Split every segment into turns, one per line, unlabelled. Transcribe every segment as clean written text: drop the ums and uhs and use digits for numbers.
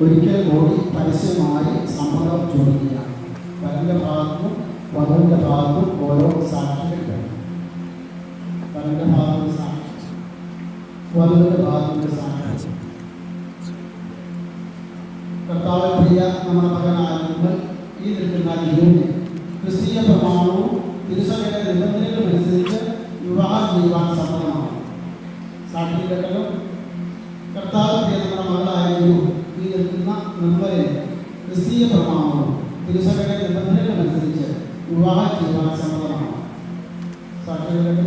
ഒരിക്കൽ കൂടി പരസ്യമായി സമ്മതം ചോദിക്കുക. വരന്റെ ഭാഗത്തും വധുവിന്റെ ഭാഗത്തും ഓരോ സാക്ഷികൾ വേണം. വരന്റെ ഭാഗത്ത് സാക്ഷി, വധുവിന്റെ ഭാഗത്തിന്റെ സാക്ഷി. കർത്താവ് പ്രിയ നമ്മുടെ മകനായ നിങ്ങൾ ഈ നിൽക്കുന്ന യുവനെ ക്രിസ്തീയ പ്രമാണവും തിരുസഭയുടെ നിബന്ധനകളും അനുസരിച്ച് വിവാഹം ചെയ്യുവാൻ സമ്മതമാണ്. സാക്ഷികളും കർത്താവ് പ്രിയ നമ്മുടെ മകളായ യുവ ഈ നിൽക്കുന്ന നിർമ്മലിനെ ക്രിസ്തീയ പ്രമാണവും തിരുസഭയുടെ നിബന്ധനകളനുസരിച്ച് വിവാഹം ചെയ്യുവാൻ സമ്മതമാണ്. സാക്ഷികളുടെ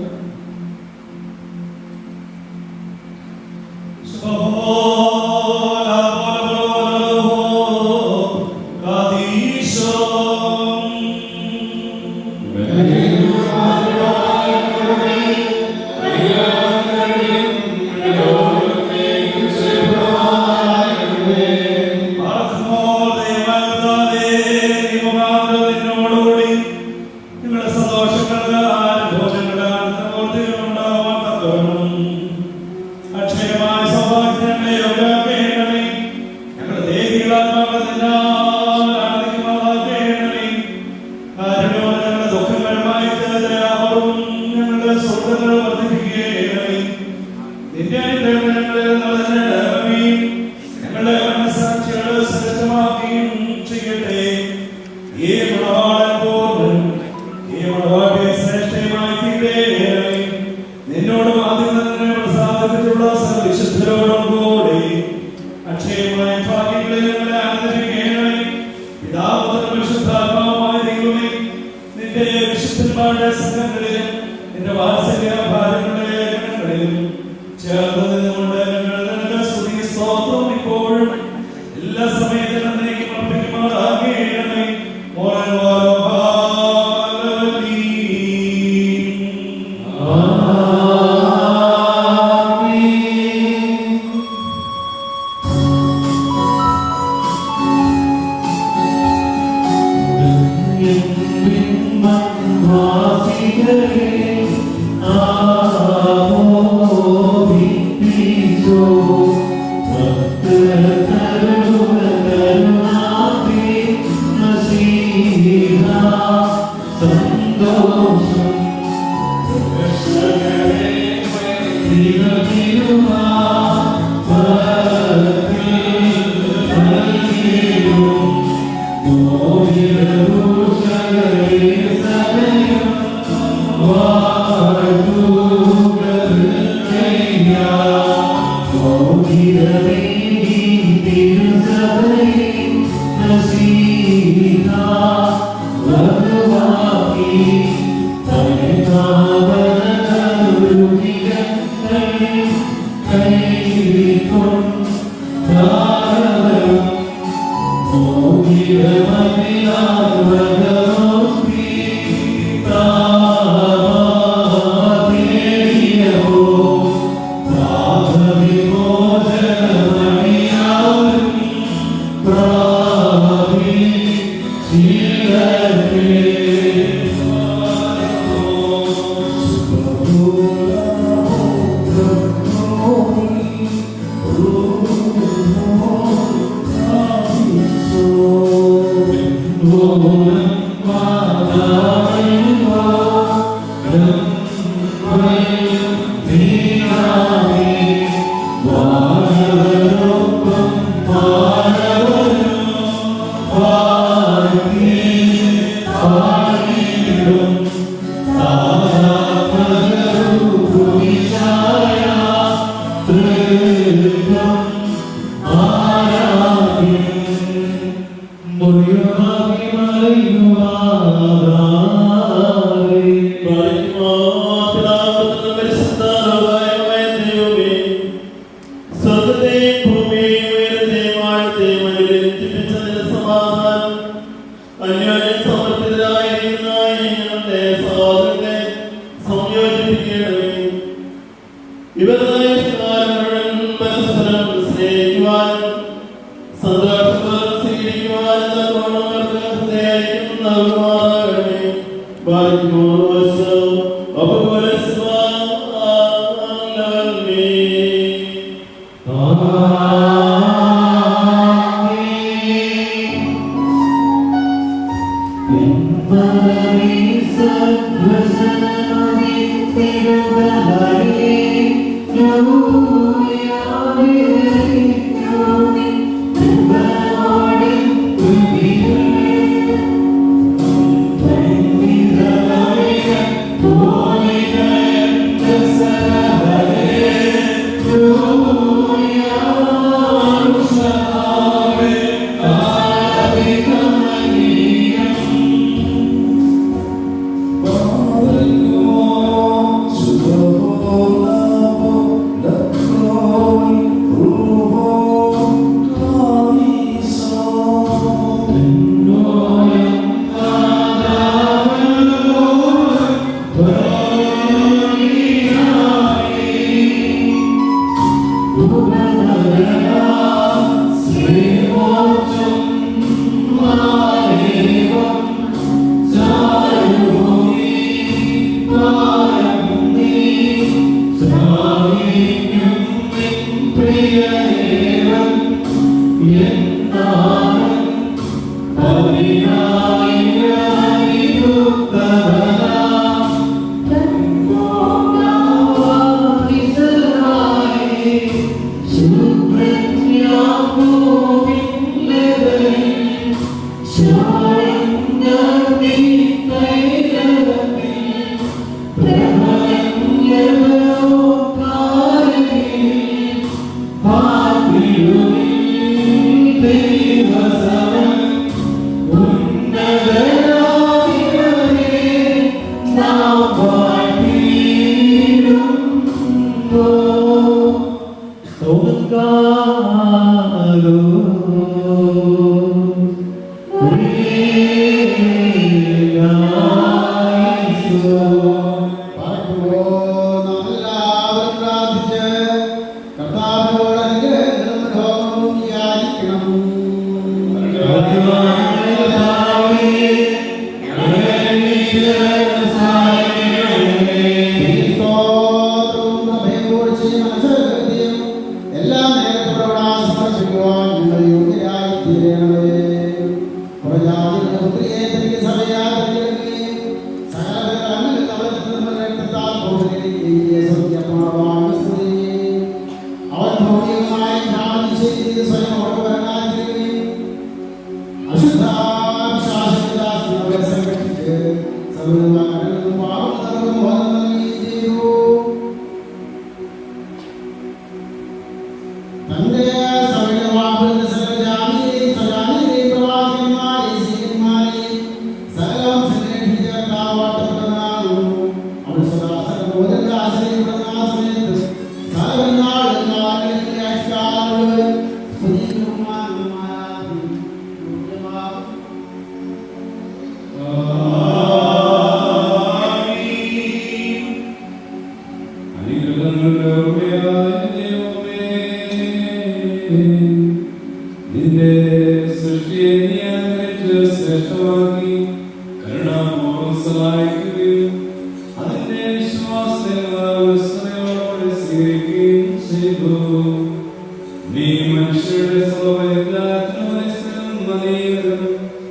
Ni mashur so vedla no es manir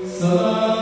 sa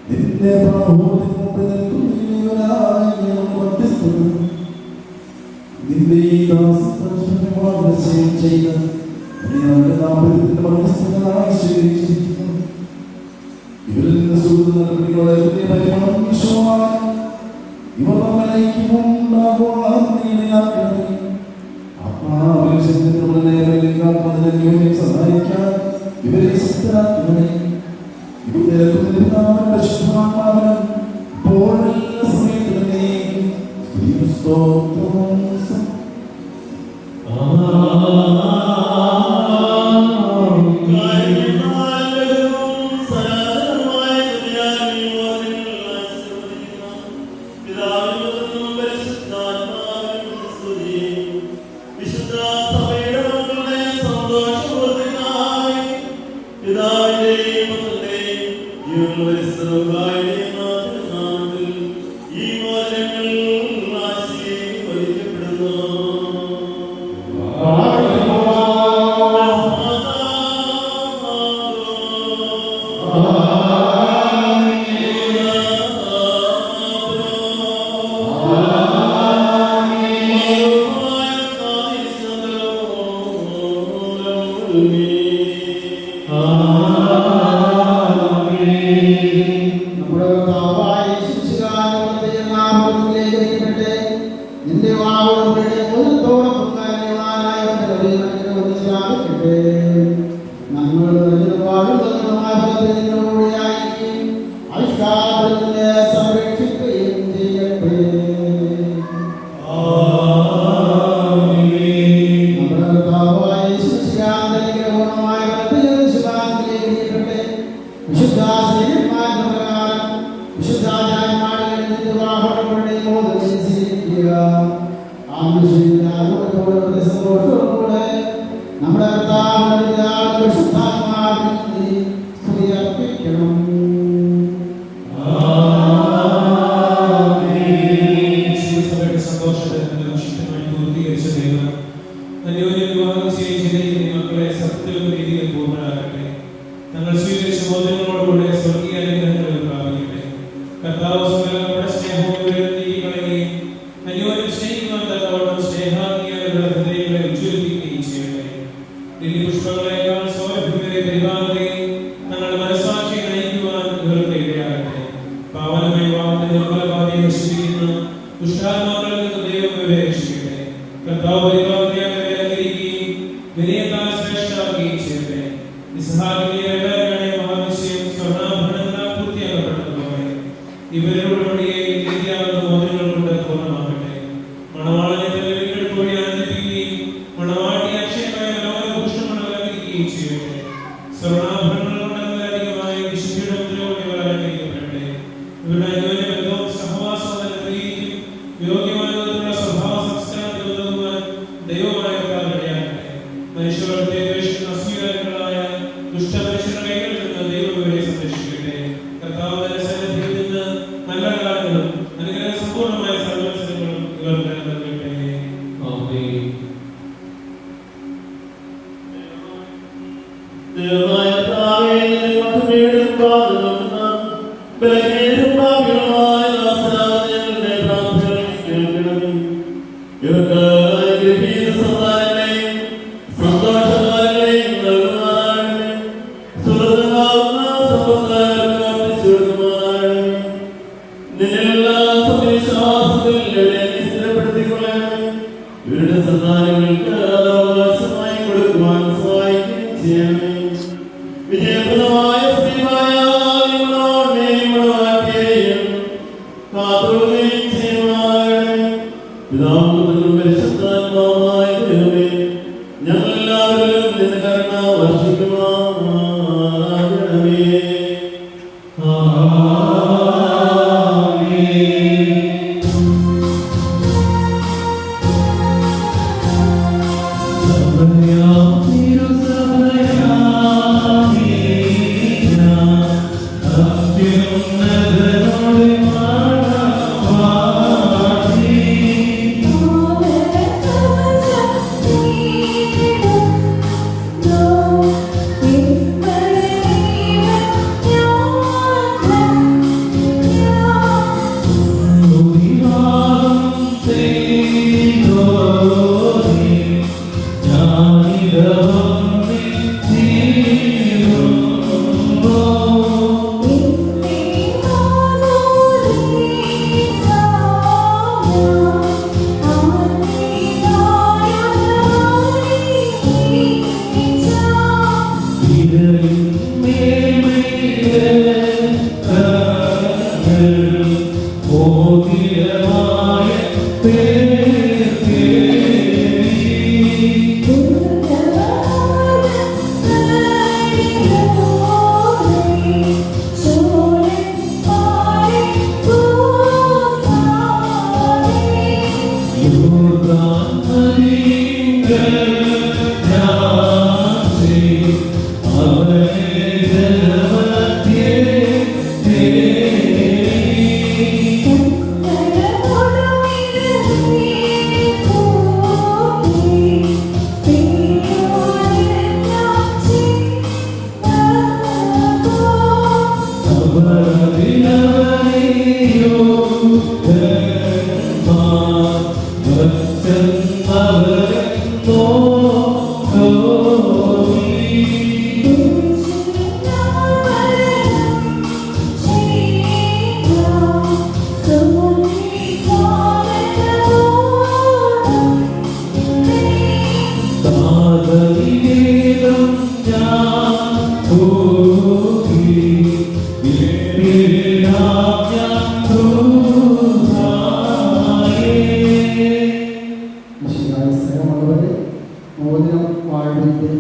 നിന്റെ പ്രഭുവിന്റെ മുമ്പിൽ
Oh,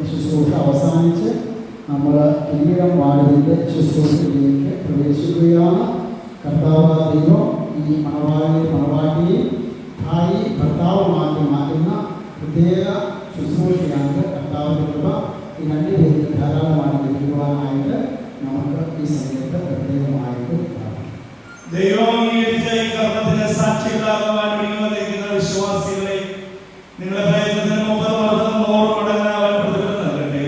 ശുശ്രൂഷ അവസാനിച്ച് നമ്മൾ കിരീടം വാഴവിൻ്റെ ശുശ്രൂഷയിലേക്ക് പ്രവേശിക്കുകയാണ്. കർത്താവ് ദൈവം ഈ മണവാട്ടിയെ ഭാര്യ ഭർത്താവുമാക്കി മാറ്റുന്ന പ്രത്യേക ശുശ്രൂഷയാണ്. കർത്താവിൻ്റെ കൃപ ഈ രണ്ടുപേരും ധാരാളമായി ലഭിക്കുവാനായിട്ട് നമുക്ക് ഈ സമയത്ത് പ്രത്യേകമായിട്ട്
ദൈവം സാക്ഷികളാകുവാൻ ഒരുങ്ങിവന്നിരിക്കുന്ന വിശ്വാസികളെ നിങ്ങളുടെ പ്രയത്നത്തിന് മുമ്പ് മടങ്ങാൻ പ്രതിഫലം നൽകട്ടെ.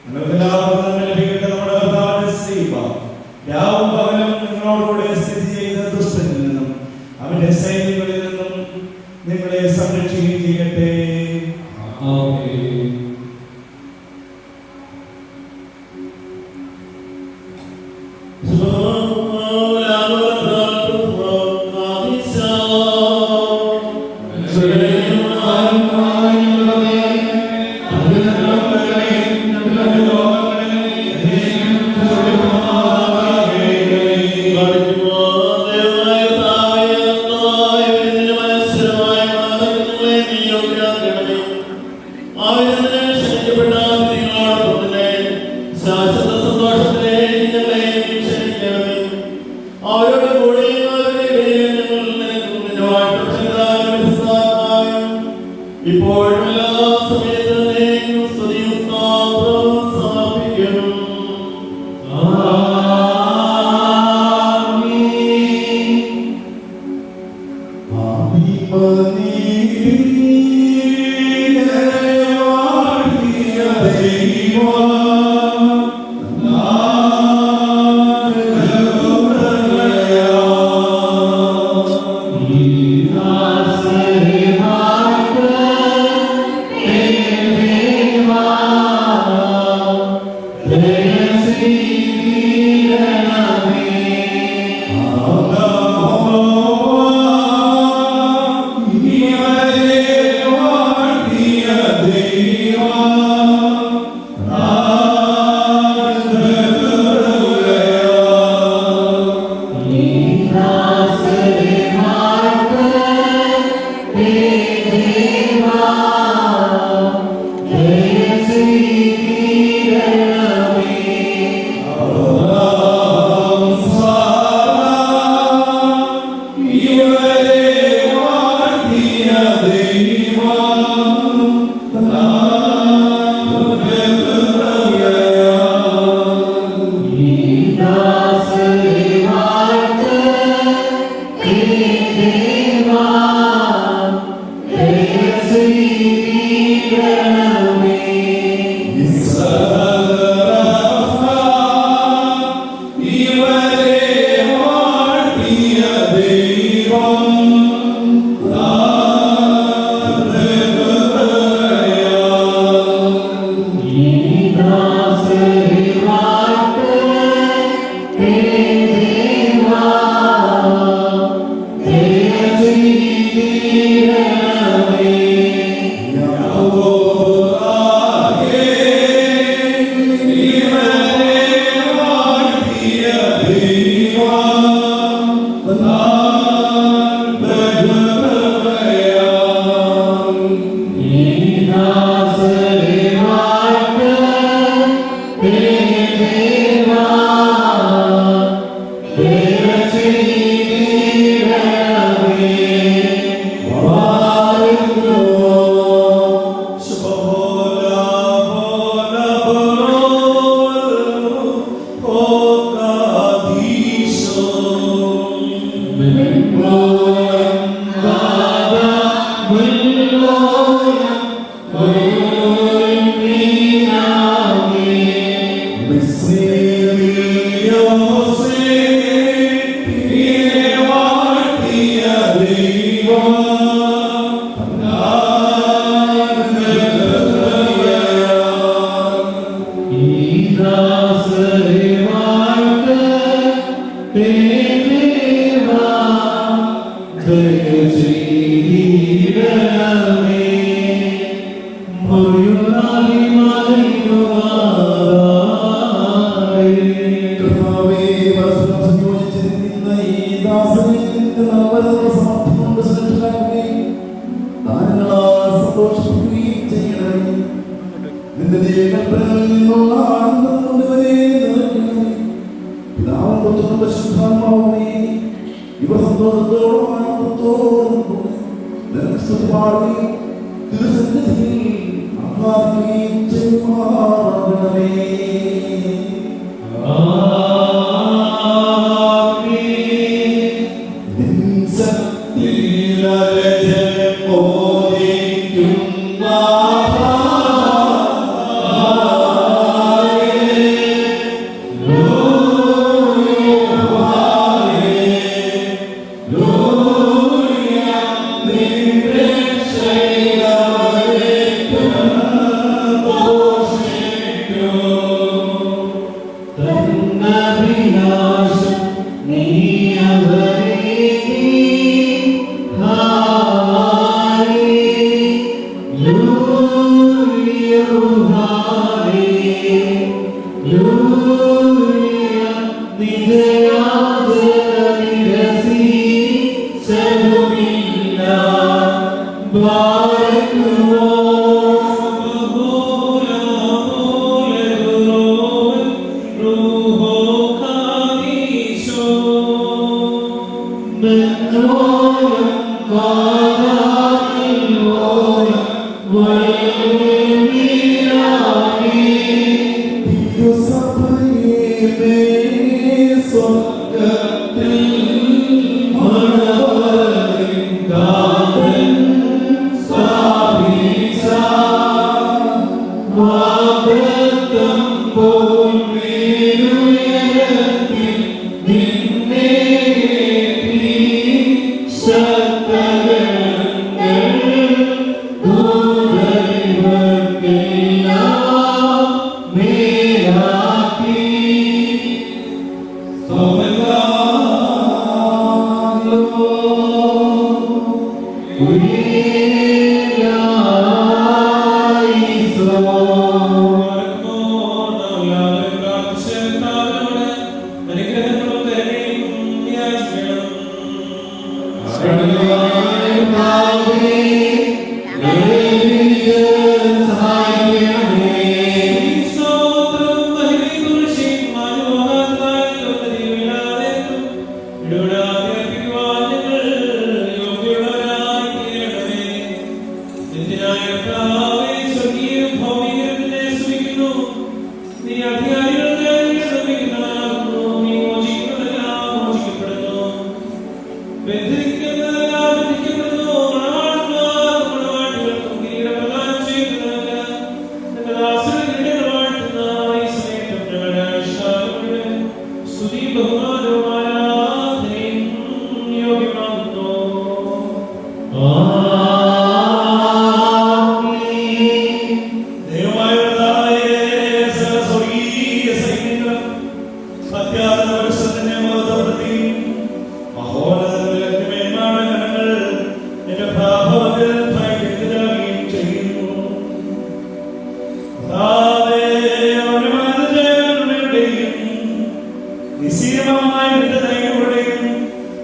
നിങ്ങൾക്കെല്ലാവർക്കും ലഭിക്കട്ടെ. നമ്മുടെ കർത്താവിന്റെ സ്നേഹം രാവും പകലും നിങ്ങളോടുകൂടെ സ്ഥിതി ചെയ്ത ദുഷ്ടനിൽ നിന്നും അവന്റെ സൈന്യങ്ങളിൽ നിന്നും നിങ്ങളെ സംരക്ഷിക്കുകയും ചെയ്യട്ടെ.
Deivam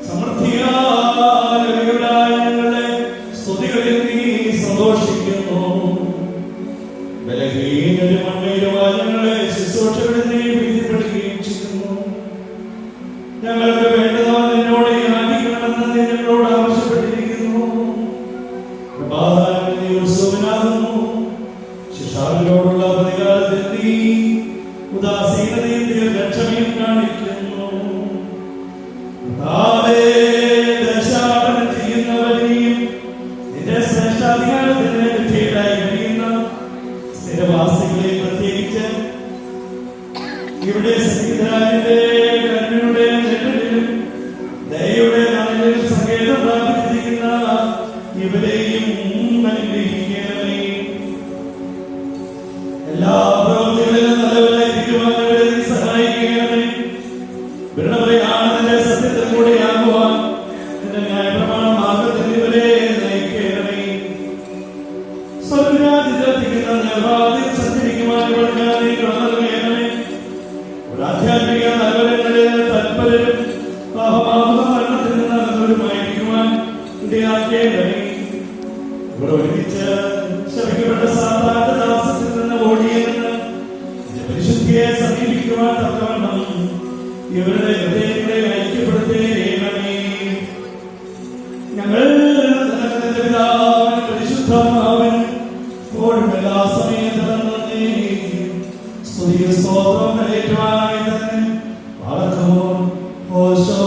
സമൃദ്ധിയായ ഇടയാക്കേണ്ടമേ. ഇവിടെ ഒരുമിച്ച് ശപിക്കപ്പെട്ട സാത്താന്റെ ദാസത്തിൽ നിന്ന് ഓടിയെന്ന് പരിശുദ്ധിയെ സമീപിക്കുവാൻ തക്കവണ്ണം ഇവരുടെ ഹൃദയങ്ങളെ ഐക്യപ്പെടുത്തേണമേ. ഞങ്ങൾ പിതാവിന് പരിശുദ്ധമാവൻ ഇപ്പോഴും എല്ലാ സമയത്തും സ്തുതിയും സ്തോത്രവും ഏറ്റുവാനായി തന്നെ പാർക്കുമോ ഓശോ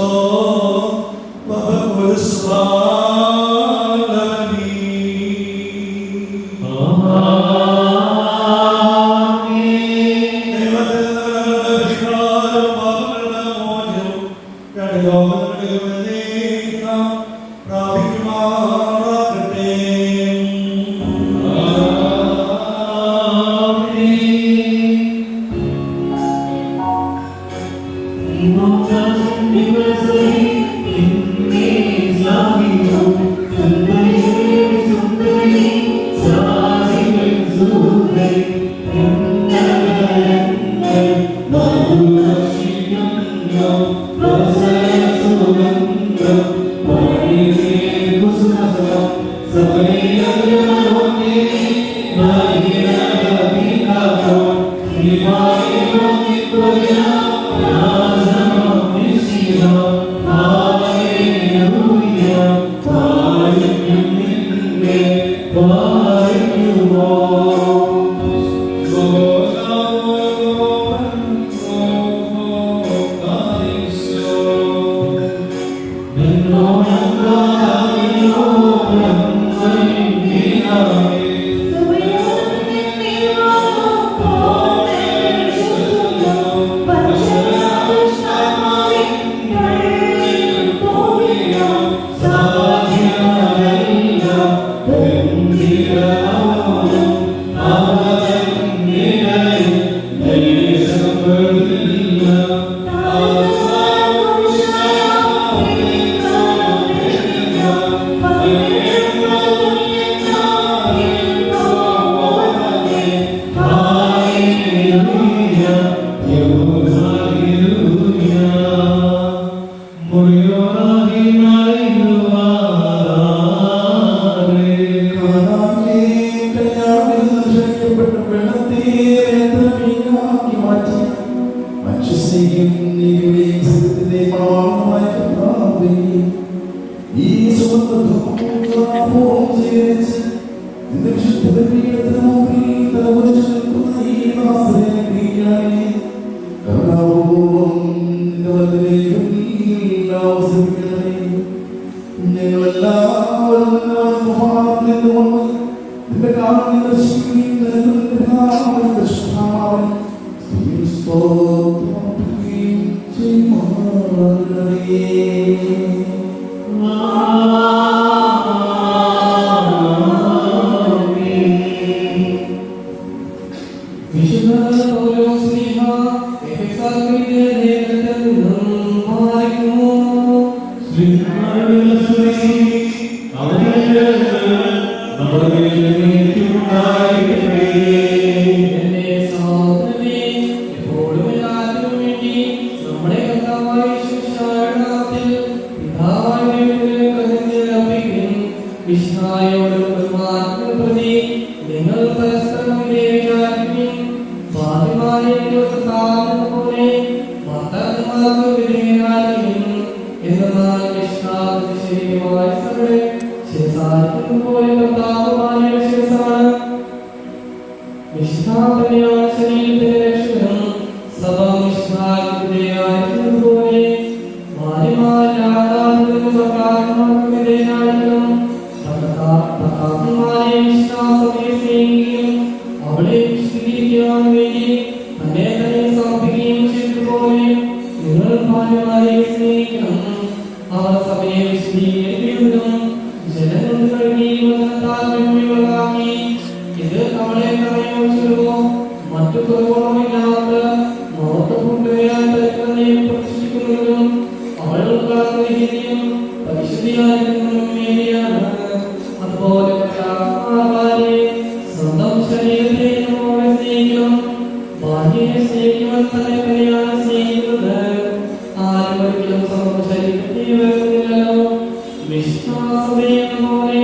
വിശ്വാസം സമയപോലെ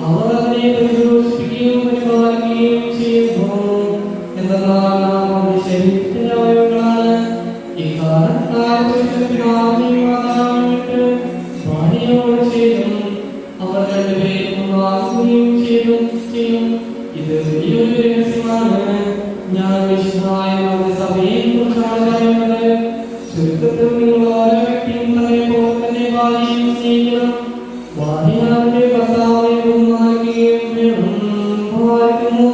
അവർ അതിനെ പരിപോഷിപ്പിക്കുകയും പരിപാലിക്കുകയും ചെയ്യുന്നു. എന്നാൽ നാം ശരീരത്തിലായവர்களാണ്. ഇക്കാലത്തായ പിതാവിനെയും മാതാവിനെയും വിട്ട് ഭാര്യയോട് ചേരും. അവർ രണ്ടുപേരും വാങ്ങുകയും ചെയ്യും. ഇത് വലിയൊരു രഹസ്യമാണ്. ഞാൻ വിശുദ്ധമായ നമ്മുടെ സഭയെ കുറിച്ചാണ് പറയുന്നത്. ചുരുക്കത്തിൽ നിങ്ങൾ ഓരോ വ്യക്തിയും പോലെ തന്നെ ഭാര്യയും സ്നേഹിക്കണം. ഭാര്യയുടെ ഭർത്താവിനെ ബഹുമാനിക്കുകയും വേണം. ഭാര്യക്കുന്നു.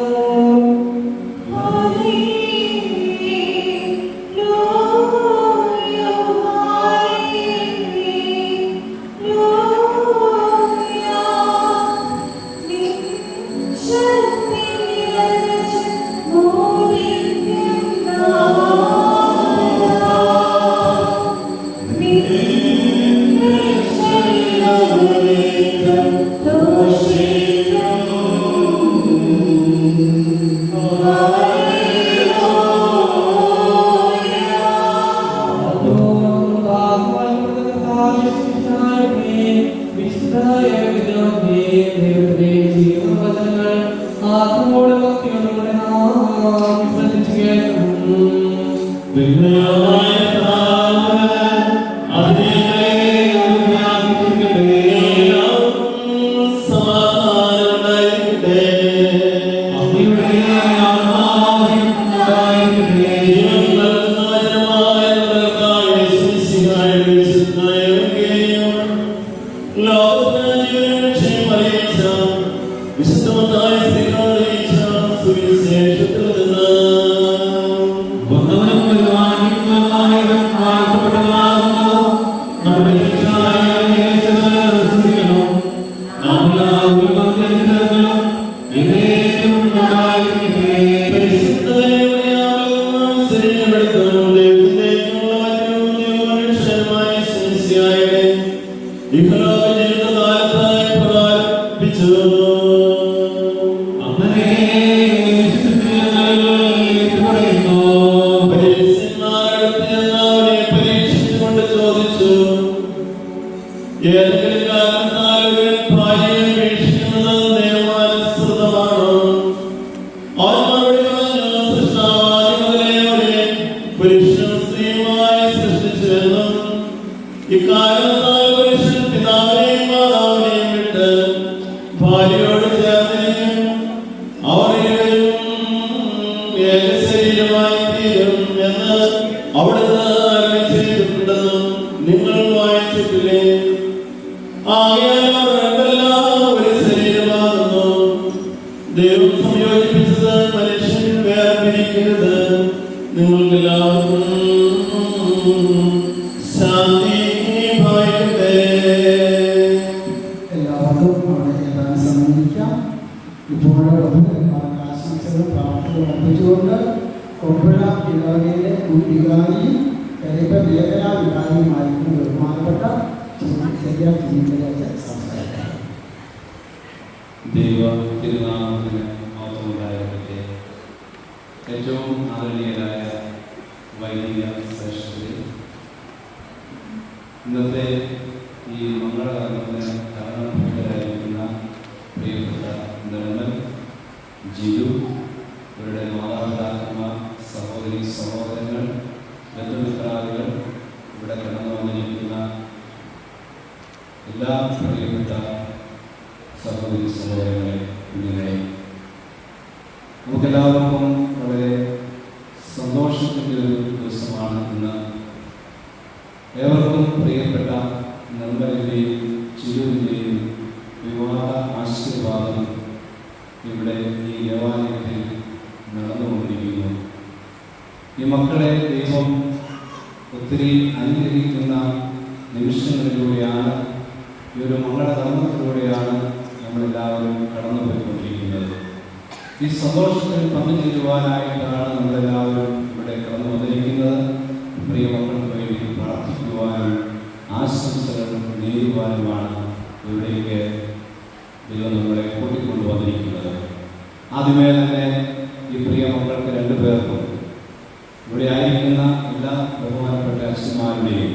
ഇവിടെ ആയിരിക്കുന്ന എല്ലാ ബഹുമാനപ്പെട്ട അച്ഛന്മാരുടെയും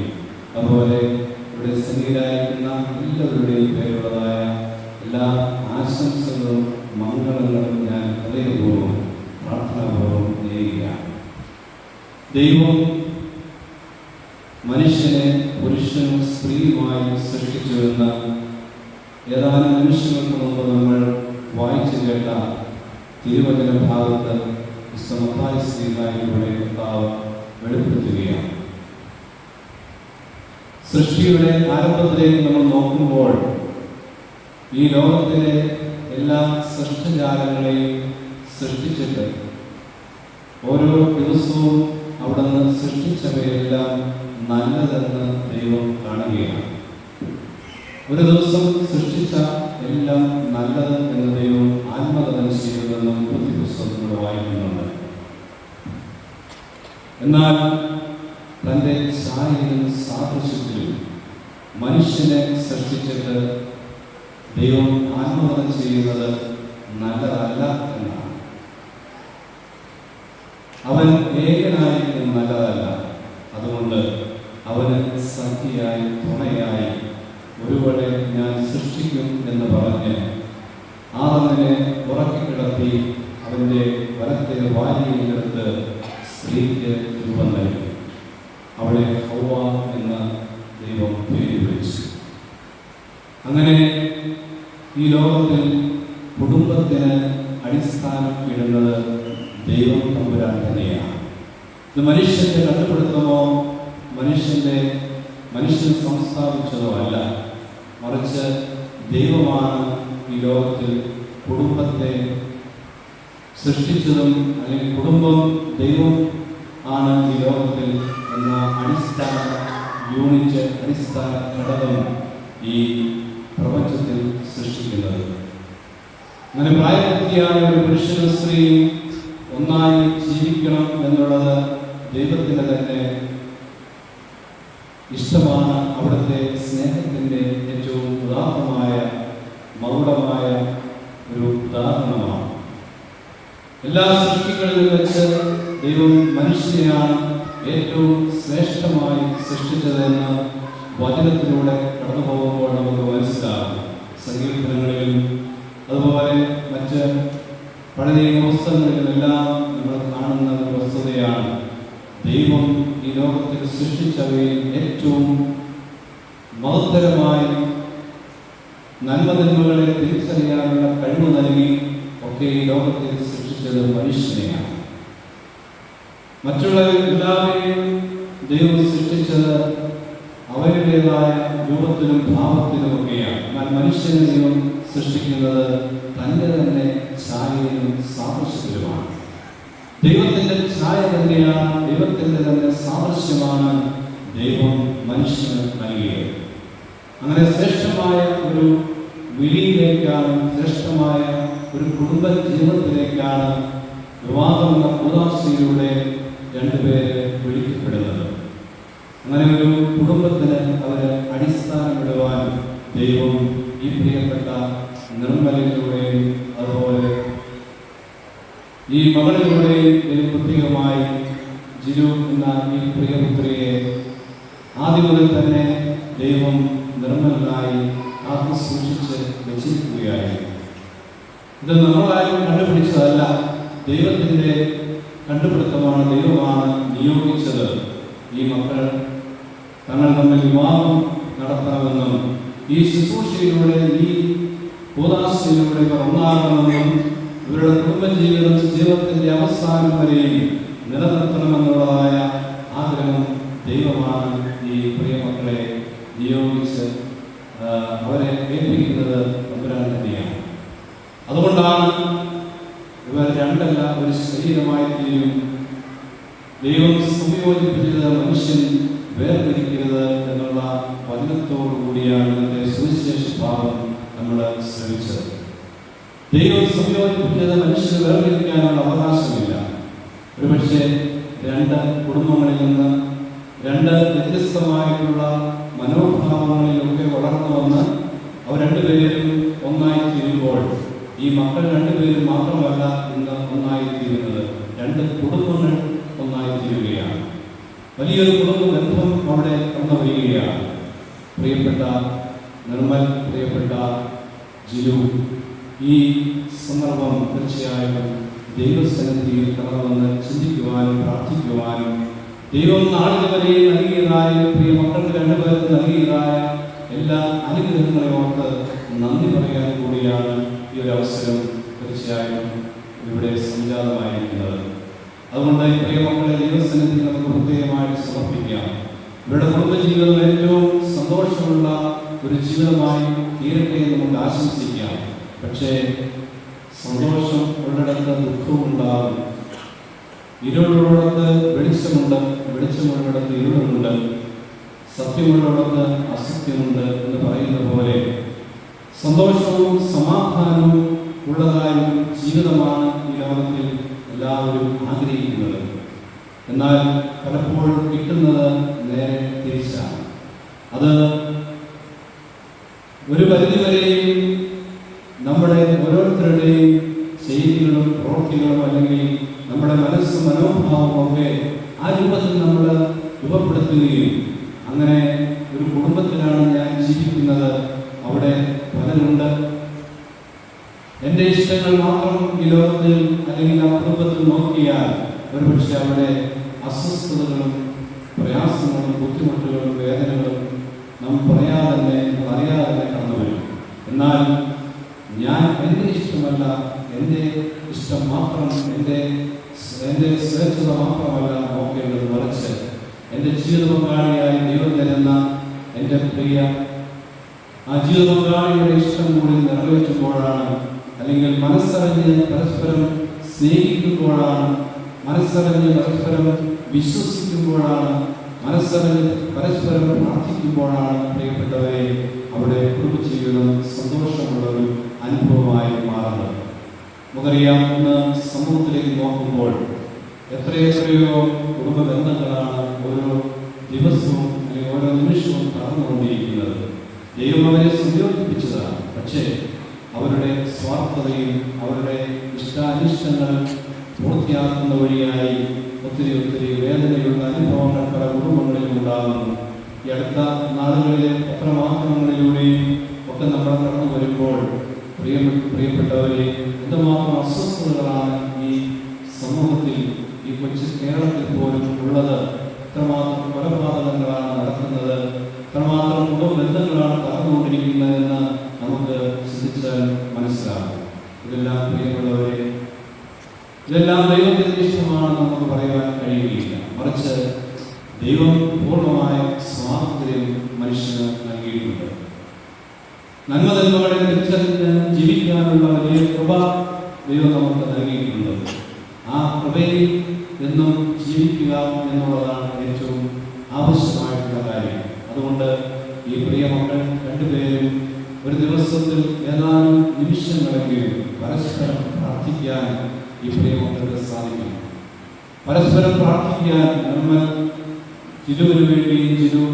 അതുപോലെ ഇവിടെ സന്നിഹിതരായിരിക്കുന്ന എല്ലാവരുടെയും പേരുള്ളതായ എല്ലാ ആശംസകളും മംഗളങ്ങളും ഞാൻ ഹൃദയപൂർവ്വം പ്രാർത്ഥനാപൂർവ്വം നേരുകയാണ്. ദൈവം മനുഷ്യനെ പുരുഷനും സ്ത്രീയുമായി സൃഷ്ടിച്ചുവെന്ന് ഏതാനും നിമിഷങ്ങൾക്ക് മുമ്പ് നമ്മൾ വായിച്ചു കേട്ട തിരുവചന ഭാഗത്ത് മത്തായി ശ്രീകായിലൂടെ കർത്താവ് വെളിപ്പെടുത്തുകയാണ്. സൃഷ്ടിയുടെ ആരംഭത്തിലേക്ക് നമ്മൾ നോക്കുമ്പോൾ ഈ ലോകത്തിലെ എല്ലാ സൃഷ്ടജാലങ്ങളെയും സൃഷ്ടിച്ചിട്ട് ഓരോ ദിവസവും അവിടുന്ന് സൃഷ്ടിച്ചവയെല്ലാം നല്ലതെന്ന് ദൈവം കാണുകയാണ്. ഒരു ദിവസം സൃഷ്ടിച്ച എല്ലാം നല്ലത് എന്ന് ദൈവം ആത്മകഥനം ചെയ്തതെന്ന് പുസ്തകത്തിലൂടെ വായിക്കുന്നുണ്ട്. എന്നാൽ തൻ്റെ ഛായയിലും സാദൃശ്യത്തിലും മനുഷ്യനെ സൃഷ്ടിച്ചിട്ട് ദൈവം ആത്മകഥനം ചെയ്യുന്നത് നല്ലതല്ല എന്നാണ്. അവൻ ഏകനായി നല്ലതല്ല. അതുകൊണ്ട് അവന് സഖിയായി തുണയായി ഒരുവളെ ഞാൻ സൃഷ്ടിക്കും എന്ന് പറഞ്ഞ് ആദമിനെ ഉറക്കിക്കിടത്തി അവൻ്റെ വലത്തെ വാരിയെടുത്ത് സ്ത്രീക്ക് രൂപം നൽകി. അവളെ ഹൗവ എന്ന ദൈവം പേര് വിളിച്ചു. അങ്ങനെ ഈ ലോകത്തിൽ കുടുംബത്തിന് അടിസ്ഥാനം ഇടുന്നത് ദൈവം തമ്പുരാൻ തന്നെയാണ്. ഇത് മനുഷ്യന്റെ കണ്ടുപിടുത്തമോ മനുഷ്യൻ സംസ്ഥാപിച്ചതോ അല്ല, മറിച്ച് ദൈവമാണ് ഈ ലോകത്തിൽ കുടുംബത്തെ സൃഷ്ടിച്ചതും, അല്ലെങ്കിൽ കുടുംബം ദൈവം ആണ് ഈ ലോകത്തിൽ എന്ന അടിസ്ഥാന യൂണിറ്റ്, അടിസ്ഥാന ഘടകം ഈ പ്രപഞ്ചത്തിൽ സൃഷ്ടിക്കുന്നത്. അങ്ങനെ പ്രായപൂർത്തിയായ ഒരു പുരുഷനും സ്ത്രീയും ഒന്നായി ജീവിക്കണം എന്നുള്ളത് ദൈവത്തിൻ്റെ തന്നെ ഇഷ്ടമാണ്. അവിടുത്തെ സ്നേഹത്തിൻ്റെ ഏറ്റവും ഉദാത്തമായ മൗഢമായ ഒരു ഉദാഹരണമാണ്. എല്ലാ സൃഷ്ടികളിലും വെച്ച് ദൈവം മനുഷ്യനെയാണ് ഏറ്റവും ശ്രേഷ്ഠമായി സൃഷ്ടിച്ചതെന്ന് വചനത്തിലൂടെ കടന്നു പോകുമ്പോൾ നമുക്ക് മനസ്സിലാകും. സങ്കീർത്തനങ്ങളിലും അതുപോലെ മറ്റ് പഴയ പുസ്തകങ്ങളിലെല്ലാം നമ്മൾ കാണുന്ന ഒരു വസ്തുതയാണ്. ദൈവം ഈ ലോകത്തിൽ സൃഷ്ടിച്ചവയിൽ ഏറ്റവും മഹത്തരമായി നന്മതിന്മകളെ തിരിച്ചറിയാനുള്ള കഴിവ് നൽകി ഒക്കെ ഈ ലോകത്തിൽ സൃഷ്ടിച്ചത് മനുഷ്യനെയാണ്. മറ്റുള്ള എല്ലാവരെയും ദൈവം സൃഷ്ടിച്ചത് അവരുടേതായ രൂപത്തിലും ഭാവത്തിലുമൊക്കെയാണ്. എന്നാൽ മനുഷ്യനെ ദൈവം സൃഷ്ടിക്കുന്നത് തൻ്റെ തന്നെ ഛായയിലും സാദൃശ്യത്തിലുമാണ്. ദൈവത്തിൻ്റെ ഛായ തന്നെയാണ്, ദൈവത്തിൻ്റെ തന്നെ സാദൃശ്യമാണ് ദൈവം മനുഷ്യന് നൽകിയത്. അങ്ങനെ ശ്രേഷ്ഠമായ ഒരു വിളിയിലേക്കാണ്, ശ്രേഷ്ഠമായ ഒരു കുടുംബ ജീവിതത്തിലേക്കാണ് വിവാഹമെന്ന കൂതാശയിലൂടെ രണ്ടുപേര് വിളിക്കപ്പെടുന്നത്. അങ്ങനെ ഒരു കുടുംബത്തിന് അവര് അടിസ്ഥാനമിടുവാൻ ദൈവം ഈ പ്രിയപ്പെട്ട നിർമ്മലയിലൂടെയും അതുപോലെ ഈ മകളിലൂടെയും പ്രത്യേകമായി ജിരു എന്ന ഈ പ്രിയപുത്രിയെ ആദ്യം മുതൽ തന്നെ ദൈവം നിർമ്മലനായി കാത്തു സൂക്ഷിച്ച് വെച്ചിരിക്കുകയായിരുന്നു. ഇത് നമ്മളാരും കണ്ടുപിടിച്ചതല്ല, ദൈവത്തിൻ്റെ കണ്ടുപിടുത്തമാണ്. ദൈവമാണ് നിയോഗിച്ചത്. ഈ മക്കൾ തങ്ങൾ തമ്മിൽ വിവാഹം നടത്തണമെന്നും ഈ ശുശ്രൂഷയിലൂടെ, ഈ കൂതാശയിലൂടെ ഇവർ ഒന്നാകണമെന്നും ഇവരുടെ ജീവിതത്തിന്റെ അവസാനം വരെയും നിലനിർത്തണമെന്നുള്ളതായ ആഗ്രഹം ദൈവമാണ് ഈ പ്രിയ മക്കളെ നിയോഗിച്ച് അവരെ ഏൽപ്പിക്കുന്നത് തമ്പുരാൻ തന്നെയാണ്. അതുകൊണ്ടാണ് ഇവർ രണ്ടല്ല ഒരു ശരീരമായി തീരും. ദൈവം സംയോജിപ്പിച്ചത് മനുഷ്യൻ വേർതിരിക്കരുത് എന്നുള്ള വചനത്തോടു കൂടിയാണ് ഇതിന്റെ സുവിശേഷ ഭാഗം നമ്മൾ ശ്രമിച്ചത്. ദൈവം സംയോജിപ്പിച്ചത് മനുഷ്യന് വേർതിരിക്കാനുള്ള അവകാശമില്ല. ഒരുപക്ഷെ രണ്ട് കുടുംബങ്ങളിൽ നിന്ന് രണ്ട് വ്യത്യസ്തമായിട്ടുള്ള മനോഭാവങ്ങളിലൊക്കെ വളർന്നു വന്ന് അവർ രണ്ടുപേരും ഒന്നായി തീരുമ്പോൾ ഈ മക്കൾ രണ്ടുപേരും മാത്രമല്ല ഇന്ന് ഒന്നായി തീരുന്നത്, രണ്ട് കുടുംബങ്ങൾ ഒന്നായി തീരുകയാണ്. വലിയൊരു കുടുംബ ബന്ധം അവിടെ കടന്നു വരികയാണ്. പ്രിയപ്പെട്ട നിർമ്മൽ, പ്രിയപ്പെട്ട ജിലു, ഈ സന്ദർഭം തീർച്ചയായും ദൈവസന്നിധിയിൽ കടന്നുവന്ന് ചിന്തിക്കുവാനും പ്രാർത്ഥിക്കുവാനും ദൈവം നാളിതുവരെ നൽകിയതായ പ്രിയ മക്കൾക്ക് രണ്ടുപേർക്ക് നൽകിയതായ എല്ലാ അനുഗ്രഹങ്ങളെ ഓർത്ത് നന്ദി പറയാൻ കൂടിയാണ് ഈ ഒരു അവസരം തീർച്ചയായും ഇവിടെ സംജാതമായിരിക്കുന്നത്. അതുകൊണ്ട് ഈ പ്രിയ മക്കളെ ദൈവസന്നിധി നമുക്ക് പ്രത്യേകമായിട്ട് സമർപ്പിക്കാം. ഇവരുടെ കുടുംബജീവിതം ഏറ്റവും സന്തോഷമുള്ള ഒരു ജീവിതമായി തീരട്ടെ എന്ന് നമുക്ക് ആശംസിക്കാം. പക്ഷേ സന്തോഷം ഉള്ളിടത്ത് ദുഃഖവും ഉണ്ടാകും. ഇരുളുള്ളിടത്ത് വെളിച്ചമുണ്ട്, വെളിച്ചമുള്ളിടത്ത് ഇരുളുണ്ട്, സത്യമുള്ളിടത്ത് അസത്യമുണ്ട് എന്ന് പറയുന്ന പോലെ സന്തോഷവും സമാധാനവും ഉള്ളതായ ജീവിതമാണ് ഈ ലോകത്തിൽ എല്ലാവരും ആഗ്രഹിക്കുന്നത്. എന്നാൽ പലപ്പോഴും കിട്ടുന്നത് നേരെ തിരിച്ചാണ്. അത് ഒരു പരിധിവരെയും നമ്മുടെ ഓരോരുത്തരുടെയും ചെയ്തികളും പ്രവൃത്തികളും അല്ലെങ്കിൽ നമ്മുടെ മനസ്സും മനോഭാവവും ഒക്കെ ആ രൂപത്തിൽ നമ്മൾ രൂപപ്പെടുത്തുകയും അങ്ങനെ ഒരു കുടുംബത്തിലാണ് ഞാൻ ജീവിക്കുന്നത്, അവിടെ പലരുണ്ട്, എൻ്റെ ഇഷ്ടങ്ങൾ മാത്രം ഈ ലോകത്തിൽ അല്ലെങ്കിൽ ആ കുടുംബത്തിൽ നോക്കിയാൽ ഒരുപക്ഷെ അവിടെ അസ്വസ്ഥതകളും പ്രയാസങ്ങളും ബുദ്ധിമുട്ടുകളും വേദനകളും നാം പറയാതെ തന്നെ അറിയാതെ തന്നെ കടന്നു വരും. എന്നാൽ ഞാൻ എൻ്റെ ഇഷ്ടമല്ല, എൻ്റെ ഇഷ്ടം മാത്രം, എൻ്റെ സ്വേച്ഛത മാത്രമല്ല നോക്കേണ്ടത്, മറിച്ച് എൻ്റെ ജീവിത പങ്കാളിയായി ദൈവം തരുന്ന എൻ്റെ പ്രിയ ആ ജീവിത പങ്കാളിയുടെ ഇഷ്ടം കൂടി നിറവേറ്റുമ്പോഴാണ്, അല്ലെങ്കിൽ മനസ്സറിഞ്ഞ് പരസ്പരം സ്നേഹിക്കുമ്പോഴാണ്, മനസ്സറിഞ്ഞ് പരസ്പരം വിശ്വസിക്കുമ്പോഴാണ്, മനസ്സറിഞ്ഞ് പരസ്പരം പ്രാർത്ഥിക്കുമ്പോഴാണ് പ്രിയപ്പെട്ടവരെ അവിടെ കുടുംബജീവിതം സന്തോഷമുള്ള ഒരു അനുഭവമായി മാറുന്നത്. നമുക്കറിയാം, ഇന്ന് സമൂഹത്തിലേക്ക് നോക്കുമ്പോൾ എത്രയെത്രയോ കുടുംബ ബന്ധങ്ങളാണ് ഓരോ ദിവസവും അല്ലെങ്കിൽ ഓരോ നിമിഷവും കടന്നുകൊണ്ടിരിക്കുന്നത്. ദൈവം അവരെ സംയോജിപ്പിച്ചതാണ്. പക്ഷേ അവരുടെ സ്വാർത്ഥതയും അവരുടെ ഇഷ്ടാനിഷ്ടങ്ങൾ പൂർത്തിയാക്കുന്ന വഴിയായി ഒത്തിരി ഒത്തിരി വേദനയുള്ള അനുഭവങ്ങൾ പല കുടുംബങ്ങളിലും ഉണ്ടാകുന്നു. ഈ അടുത്ത നാളുകളിലെ പത്രമാധ്യമങ്ങളിലൂടെയും ഒക്കെ നമ്മൾ കടന്നു വരുമ്പോൾ പ്രിയപ്പെട്ടവരെ എന്തുമാത്രം അസ്വസ്ഥതകളാണ് ഈ സമൂഹത്തിൽ, ഈ കൊച്ചു കേരളത്തിൽ പോലും ഉള്ളത്. എത്രമാത്രം കൊലപാതകങ്ങളാണ് നടക്കുന്നത്, എത്രമാത്രം കുടുംബബന്ധങ്ങളാണ് തകർന്നുകൊണ്ടിരിക്കുന്നതെന്ന് നമുക്ക് ചിന്തിച്ചാൽ മനസ്സിലാകും. ഇതെല്ലാം പ്രിയപ്പെട്ടവരെ, ഇതെല്ലാം ദൈവത്തിന്റെ ഇഷ്ടമാണ് നമുക്ക് പറയാൻ കഴിയുകയില്ല. മറിച്ച് ദൈവം പൂർണ്ണമായ സ്വാതന്ത്ര്യം മനുഷ്യന് നൽകിയിട്ടുണ്ട്. നന്മതന്മകളെ തിരിച്ചറിഞ്ഞ് ജീവിക്കാനുള്ള വലിയ കൃപ ദൈവം നമുക്ക് നൽകിയിട്ടുണ്ട്. ആ കൃപയിൽ എന്നും ജീവിക്കുക എന്നുള്ളതാണ് ഏറ്റവും ആവശ്യമായിട്ടുള്ള കാര്യം. അതുകൊണ്ട് ഈ പ്രിയ മക്കൾ രണ്ടുപേരും ഒരു ദിവസത്തിൽ ഏതാനും നിമിഷങ്ങളെങ്കിലും പരസ്പരം പ്രാർത്ഥിക്കാൻ ഈ പ്രിയ മക്കൾക്ക് സാധിക്കും. പരസ്പരം പ്രാർത്ഥിക്കാൻ, നിർമ്മൽ ജിലുവിന് വേണ്ടിയും ജിലു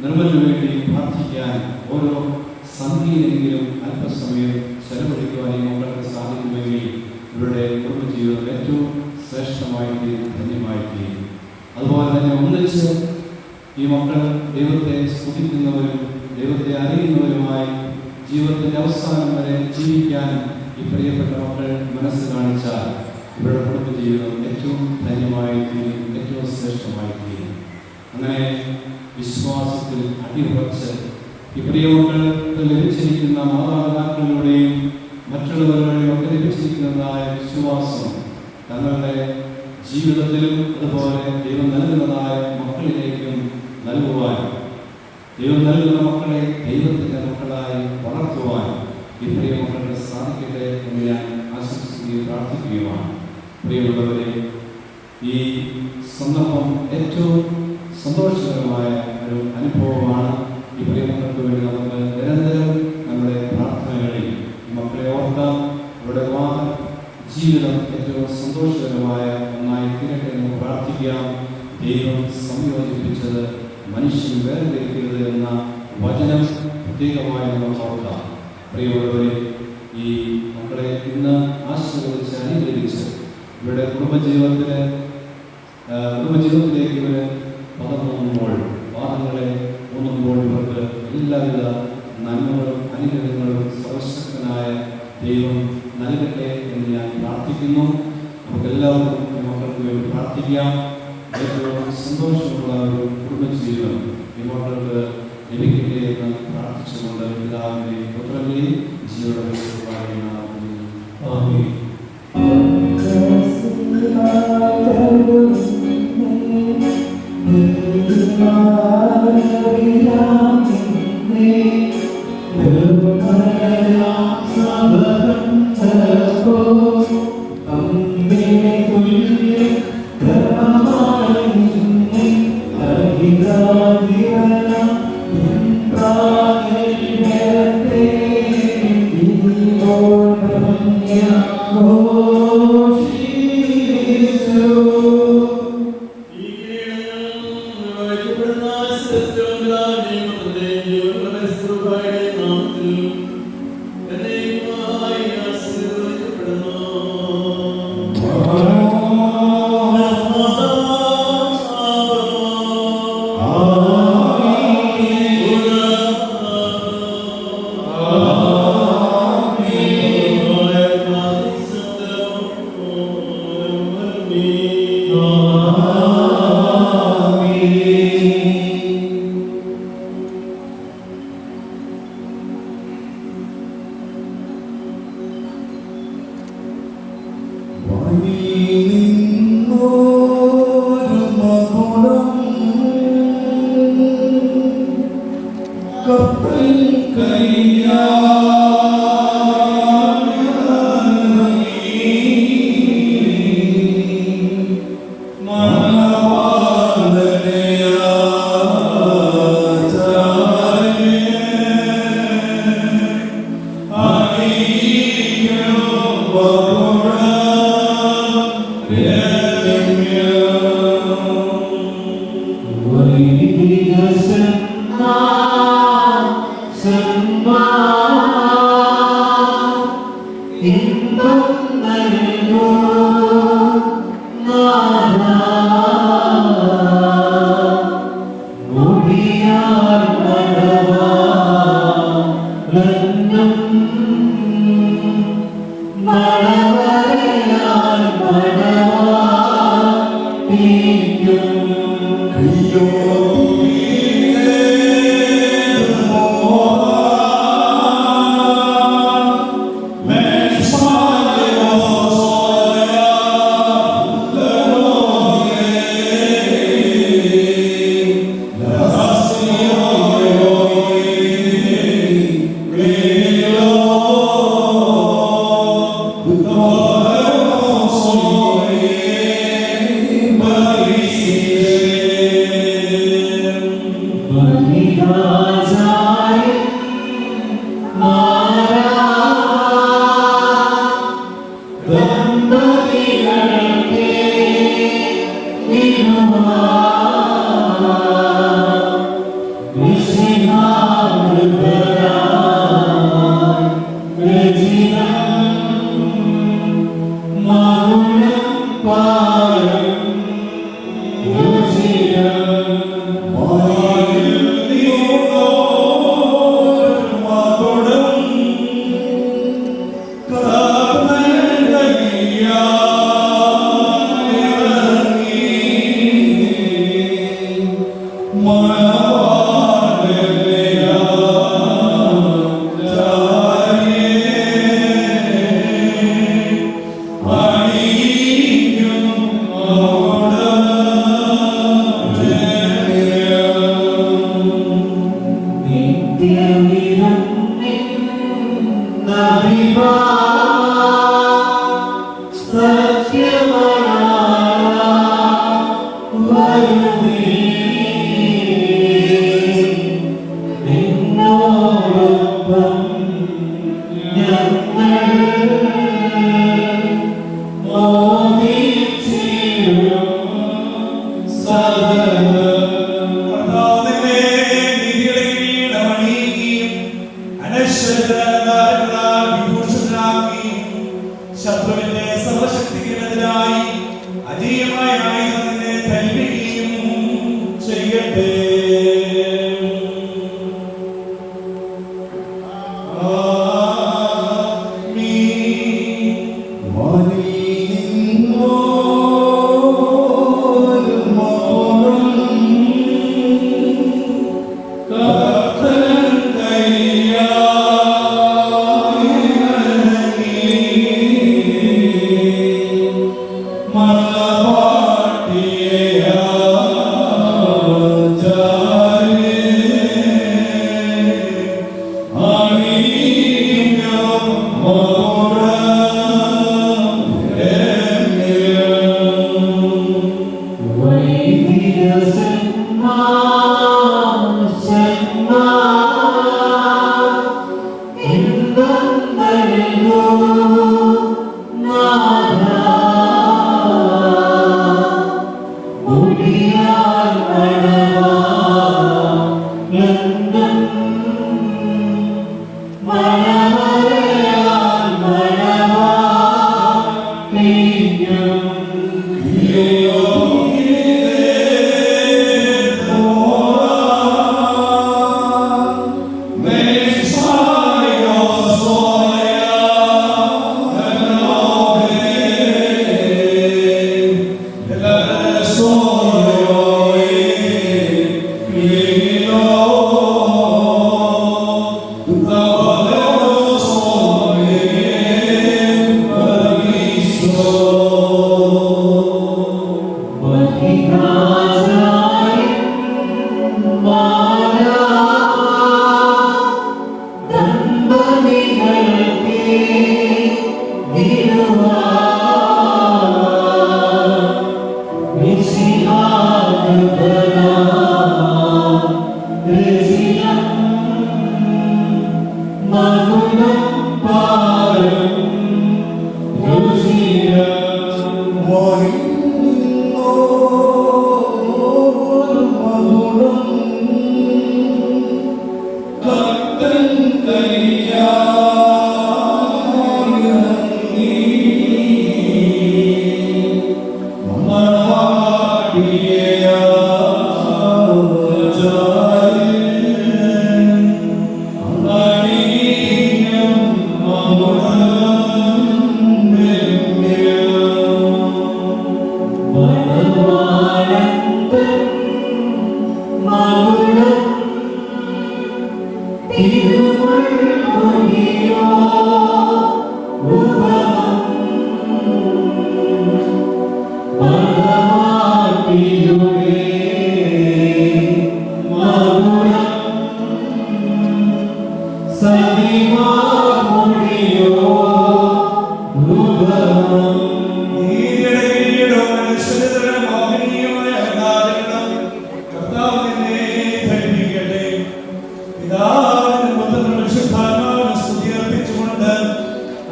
നിർമ്മലിന് വേണ്ടിയും പ്രാർത്ഥിക്കാൻ ഓരോ സന്ധിയിലെങ്കിലും അല്പസമയം ചെലവഴിക്കുവാൻ ഈ മക്കൾക്ക് സാധിക്കുമെങ്കിൽ ഇവരുടെ കുടുംബജീവിതം ഏറ്റവും ശ്രേഷ്ഠമായി തീരും, ധന്യമായി തീരും. അതുപോലെ തന്നെ ഒന്നിച്ച് ഈ മക്കൾ ദൈവത്തെ സ്തുതിക്കുന്നവരും ദൈവത്തെ അറിയുന്നവരുമായി ജീവിതത്തിന്റെ അവസാനം വരെ ജീവിക്കാൻ ഈ പ്രിയപ്പെട്ട മക്കൾ മനസ്സ് കാണിച്ചാൽ ഇവരുടെ കുടുംബജീവിതം ഏറ്റവും ധന്യമായി തീരും, ഏറ്റവും ശ്രേഷ്ഠമായി തീരും. അങ്ങനെ വിശ്വാസത്തിൽ അടിയുറച്ച് ഈ പ്രിയമക്കൾക്ക് ലഭിച്ചിരിക്കുന്ന മാതാപിതാക്കളിലൂടെയും മറ്റുള്ളവരുടെയും ഒക്കെ ലഭിച്ചിരിക്കുന്നതായ വിശ്വാസം തങ്ങളുടെ ജീവിതത്തിലും അതുപോലെ ദൈവം നൽകുന്നതായ മക്കളിലേക്കും നൽകുവാൻ, ദൈവം നൽകുന്ന മക്കളെ ദൈവത്തിന്റെ മക്കളായി വളർത്തുവാൻ ഈ പ്രിയ മക്കൾക്ക് സാധിക്കട്ടെ എന്ന് ഞാൻ ആശംസിക്കുകയും പ്രാർത്ഥിക്കുകയുമാണ്. പ്രിയമുള്ളവരെ, ഈ സന്ദർഭം ഏറ്റവും സന്തോഷകരമായ ഒരു അനുഭവമാണ്. ഈ പ്രിയമക്കൾക്ക് വേണ്ടി നമുക്ക് നിരന്തരം നമ്മുടെ പ്രാർത്ഥനകളിൽ മക്കളെ ഓർക്കാം. അവരുടെ വിവാഹ ജീവിതം ഏറ്റവും സന്തോഷകരമായ ഒന്നായി തീരട്ടെ എന്ന് പ്രാർത്ഥിക്കാം. ദൈവം സംയോജിപ്പിച്ചത് മനുഷ്യൻ വേർതിരിക്കരുത് എന്ന വചനം പ്രത്യേകമായി നമുക്ക് ഓർക്കാം. പ്രിയമുള്ളവരെ, ഈ മക്കളെ ഇന്ന് ആശീർവദിച്ച് അനുഗ്രഹിച്ച് ഇവരുടെ കുടുംബജീവിതത്തിലേക്ക് ഇവർ പദം ഊന്നുമ്പോൾ, പാദങ്ങളെ ഊന്നുമ്പോൾ ഇവർക്ക് എല്ലാവിധ നന്മകളും അനുഗ്രഹങ്ങളും സർവശക്തനായ ദൈവം നൽകട്ടെ എന്ന് ഞാൻ പ്രാർത്ഥിക്കുന്നു. നമുക്കെല്ലാവർക്കും മക്കൾക്ക് വേണ്ടി പ്രാർത്ഥിക്കാം. ഏറ്റവും സന്തോഷമുള്ള ഒരു കുടുംബജീവിതം ഈ മക്കൾക്ക് ലഭിക്കട്ടെ എന്ന് പ്രാർത്ഥിച്ചുകൊണ്ട് പിതാവിനെയും പുത്രനെയും ജീവനോടെ ആമേൻ.
അനശ്വര വിഭൂഷണ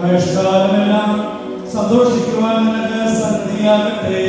ആയുഷ്കാലമെല്ലാം സന്തോഷിക്കുവാൻ നിനക്ക് സന്നിധിയാകട്ടെ.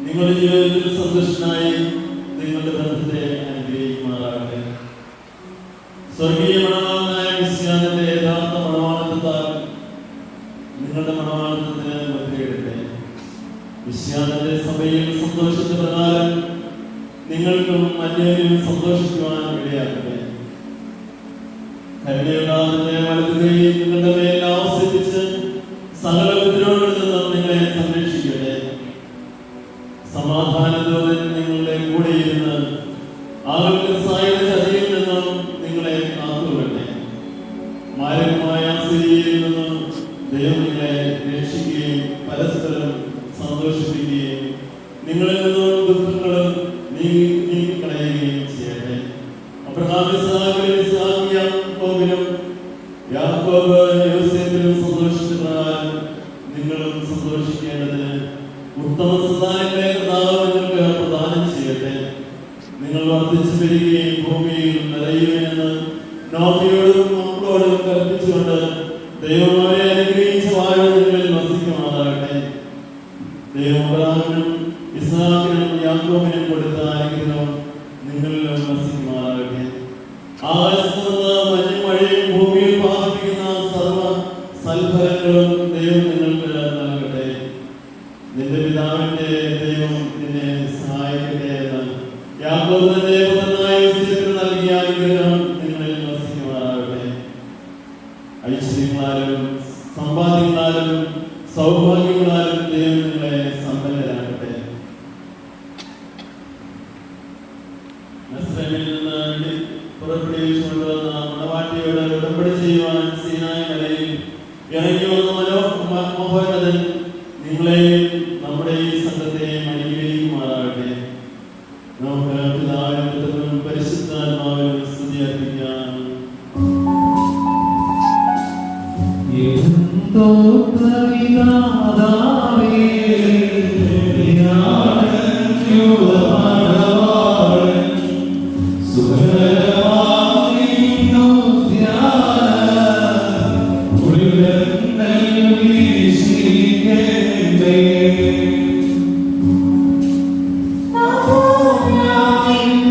നിങ്ങളുടെ ജീവിതത്തിൽ സന്തുഷ്ടനായി നിങ്ങളുടെ ബന്ധത്തെ അനുഗ്രഹിക്കുമാറാകട്ടെ. സ്വർഗീയ മണവാളനായ ക്രിസ്ത്യാനിന്റെ യഥാർത്ഥ മണവാളത്താൽ നിങ്ങളുടെ മണവാളത്തിന് മുദ്രയിടട്ടെ. ക്രിസ്ത്യാനിന്റെ സഭയിൽ സന്തോഷിച്ച പ്രകാരം നിങ്ങൾക്കും അന്യരും സന്തോഷിക്കുവാൻ ഇടയാക്കട്ടെ. കരുണയുണ്ടാകുന്ന വലതുകൈയിൽ നിങ്ങളുടെ മേൽ ആവസിപ്പിച്ച് സകല ഉപദ്രവങ്ങളിൽ നിന്നും നിങ്ങളെ സംരക്ഷിക്കട്ടെ. സമാധാനത്തോടെ നിങ്ങളുടെ കൂടെ ഇരുന്ന് ആളുകൾക്ക് സായുധ ചതിയിൽ നിന്നും നിങ്ങളെ കാത്തുകൊള്ളട്ടെ. മാരകമായ സ്ഥിതിയിൽ നിന്നും ദൈവം നിങ്ങളെ രക്ഷിക്കുകയും പരസ്പരം സന്തോഷിപ്പിക്കുകയും നിങ്ങളിൽ നിന്നും ദുഃഖങ്ങളും നീക്കിക്കളയുകയും ചെയ്യട്ടെ. യാക്കോബ് യോസേഫിനും സന്തോഷിച്ച പ്രകാരം നിങ്ങളും സന്തോഷിക്കേണ്ടതിന് ഉത്തമ സന്താനങ്ങളെ നിങ്ങൾക്ക് പ്രദാനം ചെയ്യട്ടെ. നിങ്ങൾ വർദ്ധിച്ചു വരികയും ഭൂമിയിൽ നിറയുമെന്ന് നോഹയോടും മക്കളോടും കൽപ്പിച്ചുകൊണ്ട് ദൈവമാരെ അനുഗ്രഹിച്ച വാഴ നിങ്ങളിൽ വസിക്കുമാറാകട്ടെ. ദൈവം അബ്രഹാമിനും ഇസ്ഹാക്കിനും യാക്കോബിനും കൊടുത്ത അനുഗ്രഹം നിങ്ങളിലും വസിക്കുമാറാകട്ടെ. ആകാശത്തുനിന്ന് മഞ്ഞും മഴയും ഭൂമിയിൽ പാർപ്പിക്കുന്ന സർവ്വ സൽഫലങ്ങളും ദൈവം നിങ്ങൾക്ക് നൽകട്ടെ. നിന്റെ പിതാവിന്റെ ദൈവം നിന്നെ സഹായിക്കട്ടെ എന്ന് യാക്കോബിന്റെ പുത്രനായ യോസേഫിന് നൽകിയ അനുഗ്രഹം നിങ്ങളിൽ വസിക്കുമാറാകട്ടെ. ഐശ്വര്യങ്ങളാലും സമ്പാദ്യങ്ങളാലും സൗഭാഗ്യങ്ങളാലും ദൈവം നിങ്ങളെ സമ്പന്നരാകട്ടെ. പുറപ്പെടുവിച്ചുകൊണ്ടുവന്ന മണവാട്ടിയോട് ഉടമ്പടി ചെയ്യുവാൻ സീനായി മലയിൽ ഇറങ്ങി വന്ന മഹോന്നതൻ നിങ്ങളെയും നമ്മുടെ ഈ സംഘത്തെയും അനുഗ്രഹിക്കുമാറാകട്ടെ. നമുക്ക് പിതാവിനും പുത്രനും പരിശുദ്ധാത്മാവിനും സ്തുതി അർപ്പിക്കാം.
Amen.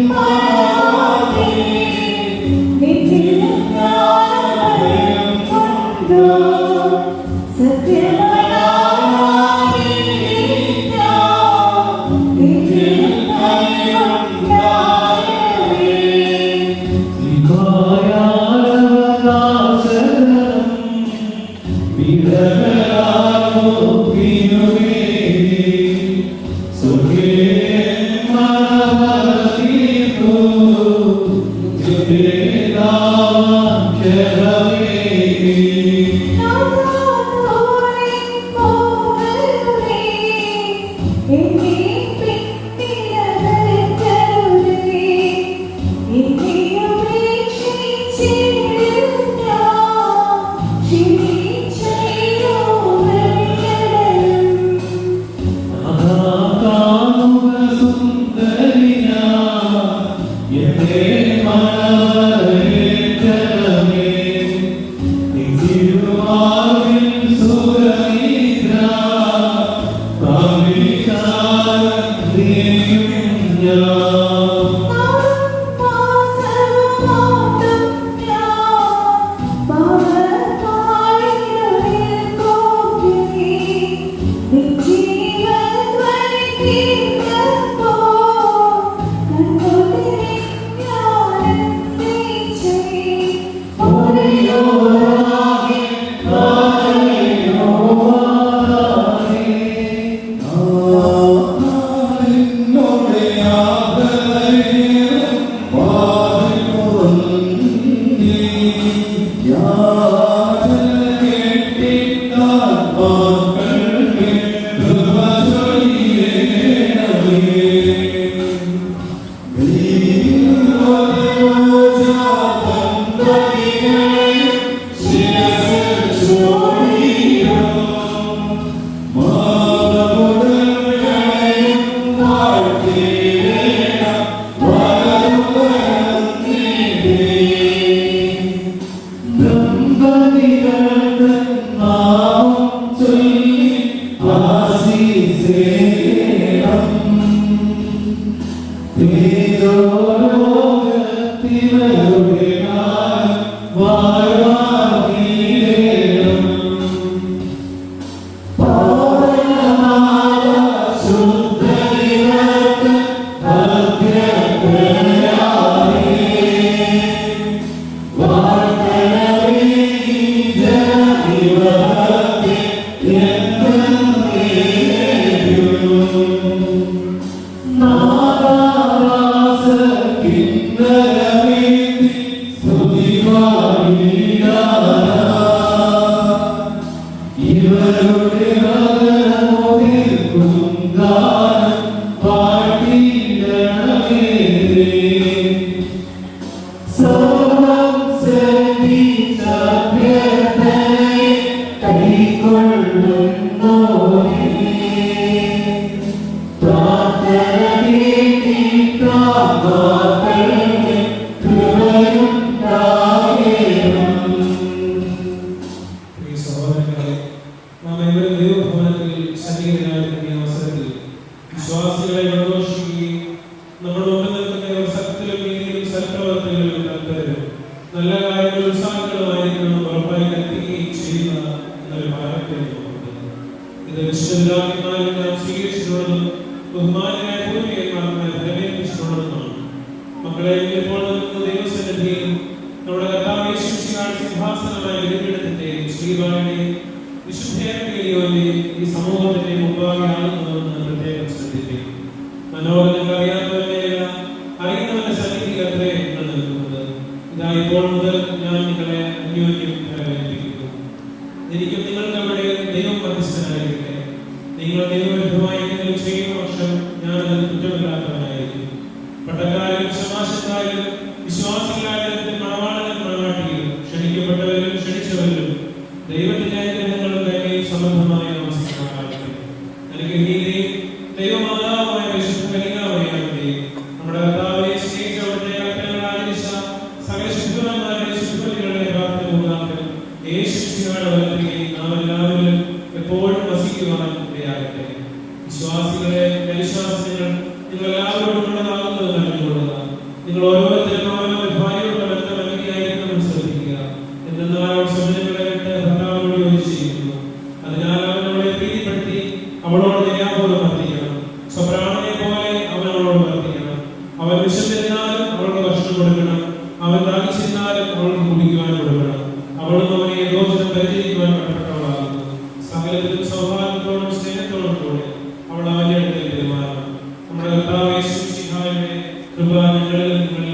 നമ്മുടെ കർത്താവേ യേശുമിശിഹായുടെ കൃപ ഞങ്ങളിൽ നിങ്ങൾ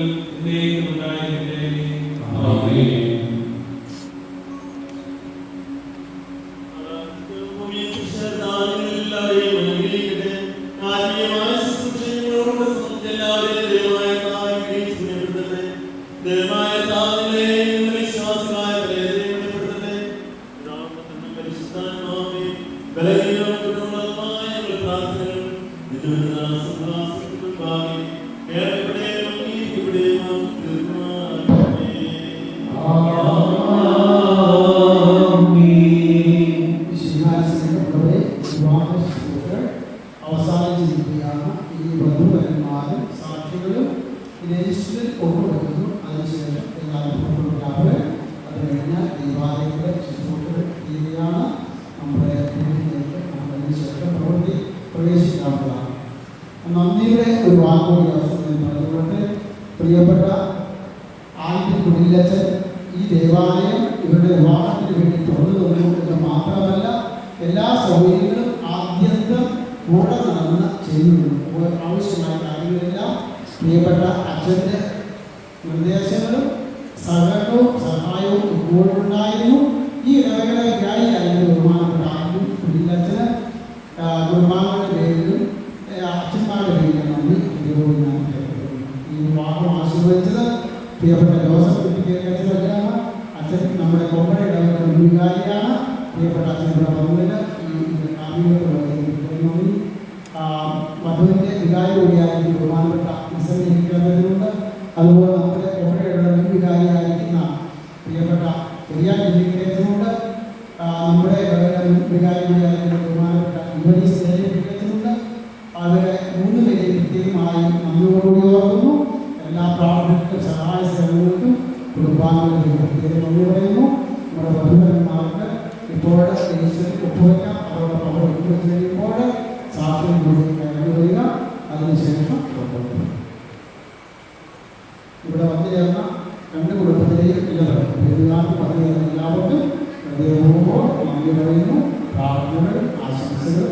ഉണ്ടായിരിക്കട്ടെ.
അവസാനിച്ചിരിക്കുകയാണ്. ഈ വധുവരന്മാരും സാക്ഷികളും രജിസ്റ്ററിൽ ഒപ്പുവെക്കുന്നു. അതിനുശേഷം എല്ലാവരും അത് കഴിഞ്ഞാൽ ദൈവാലയത്തിലെ ശുശ്രൂഷകൾ തീരുകയാണ്. നമ്മുടെ വീട്ടിലേക്ക് അതിനുശേഷം പ്രവൃത്തി പ്രവേശിക്കാവുന്നതാണ്. നന്ദിയുടെ ഒരു വാക്കുകൂടി അവസരത്തിൽ പറഞ്ഞുകൊണ്ട് പ്രിയപ്പെട്ട ആദ്യ കുടിലച്ചൻ ഈ ദേവാലയം ഇവരുടെ വിവാഹത്തിന് വേണ്ടി തുറന്നു തന്നു എന്ന് മാത്രമല്ല എല്ലാ സൗകര്യങ്ങളും ആദ്യന്തം കൂടെ നടന്ന് ചെയ്യുന്നു. ആവശ്യമായ കാര്യങ്ങളെല്ലാം പ്രിയപ്പെട്ട അച്ഛൻ്റെ നിർദ്ദേശങ്ങളും സഹകരണവും സഹായവും ഇപ്പോഴും ഉണ്ടായിരുന്നു. ഈ ഇടവകളെ വ്യാഴിയായിരുന്നു ബഹുമാനപ്പെട്ട ആദ്യം കുടിലച്ചന് കുടുംബാംഗങ്ങളുടെ പേരിലും അച്ഛന്മാരുടെ പേരിലും നന്ദി ഇതോട് ഞാൻ കേൾക്കുന്നു. ഈ വിവാഹം ആശീർവദിച്ചത് പ്രിയപ്പെട്ട ജോസഫ് കുട്ടിക്കേക്കച്ചനാണ്. അച്ഛൻ നമ്മുടെ കൊമ്പയുടെ വികാരിയാണ്. പ്രിയപ്പെട്ട അച്ഛൻ്റെ പങ്കുവിന് ഈ ആത്മീയത്തോടെ മധുവിൻ്റെ വികാരി കൂടിയായിരിക്കും ബഹുമാനപ്പെട്ട വിസർജിക്കുന്നതിനുണ്ട്. അതുപോലെ നമ്മുടെ കൊമ്പയുടെ വികാരിയായിരിക്കുന്ന പ്രിയപ്പെട്ട ചെറിയ ജില്ലയിലേക്കുണ്ട്. നമ്മുടെ വികാരി കൂടിയായിരിക്കുന്ന ബഹുമാനപ്പെട്ട യുവനീസിലേക്കുണ്ട്. അവരെ മൂന്ന് പേരെയും പ്രത്യേകമായി നന്ദിയോടുകൂടി ഓർക്കുന്നു. എല്ലാ പ്രാർത്ഥനയ്ക്കും സഹായ സേവനങ്ങൾക്കും കുടുംബാംഗങ്ങൾക്ക് പ്രത്യേകം നന്ദി പറയുന്നു. നമ്മുടെ വധുവരന്മാർക്ക് ഇപ്പോൾ ഒപ്പുവയ്ക്കാം. അതോടൊപ്പം അവർ ഒപ്പുവെച്ച് കഴിയുമ്പോൾ സാക്ഷ്യം കൂടി കയറി വരിക. അതിനുശേഷം ഇവിടെ വന്നു ചേർന്ന രണ്ട് കുടുംബത്തിലെയും എല്ലാവർക്കും പെരുന്നാൾക്ക് പറഞ്ഞു ചേർന്ന എല്ലാവർക്കും ഹൃദയപൂർവ്വം നന്ദി പറയുന്നു. പ്രാർത്ഥനകൾ ആശംസകൾ